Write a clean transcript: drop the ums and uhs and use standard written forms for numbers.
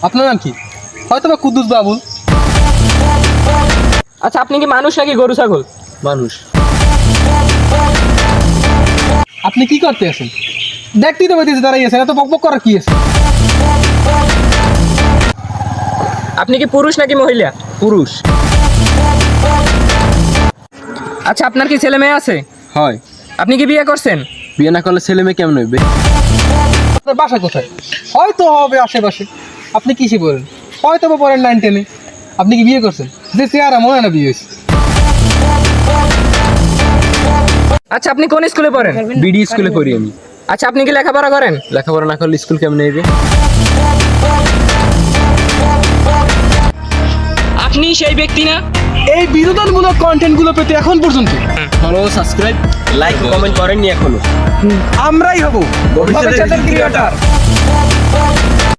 আপনার নাম কি? হয়তো বা কুদ্দুস বাবুল। আচ্ছা, আপনি কি মানুষ নাকি গরু ছাগল? মানুষ। আপনি কি করতে আছেন? দেখতেই তো বলতেছে দাঁড়াই আছেন, এত বকবক করার কি আছে? আপনি কি পুরুষ নাকি মহিলা? পুরুষ। আচ্ছা, আপনার কি ছেলে মেয়ে আছে? হয়। আপনি কি বিয়ে করছেন? বিয়ে না করলে ছেলে মেয়ে কেমন হইবে? আপনার বাসা কোথায়? হয়তো হবে আশেপাশে। আপনি কিসে পড়েন? হয়তো বা পড়েন 9 10-এ। আপনি কি বিয়ে করছেন? যে চেহারা মনে হয় না বিয়ে হয়েছে। আচ্ছা, আপনি কোন স্কুলে পড়েন? বিডি স্কুলে পড়ি আমি। আচ্ছা, আপনি কি লেখাপড়া করেন? লেখাপড়া না করলে স্কুল কেমন হইবে? আপনি সেই ব্যক্তি না? এই বিনোদনমূলক কন্টেন্টগুলো পেতে এখন পর্যন্ত ফলো, সাবস্ক্রাইব, লাইক, কমেন্ট করেননি এখনো। আমরাই হব ভবিষ্যতের ভবিষ্যতের ক্রিয়েটর। ক্রিয়েটর।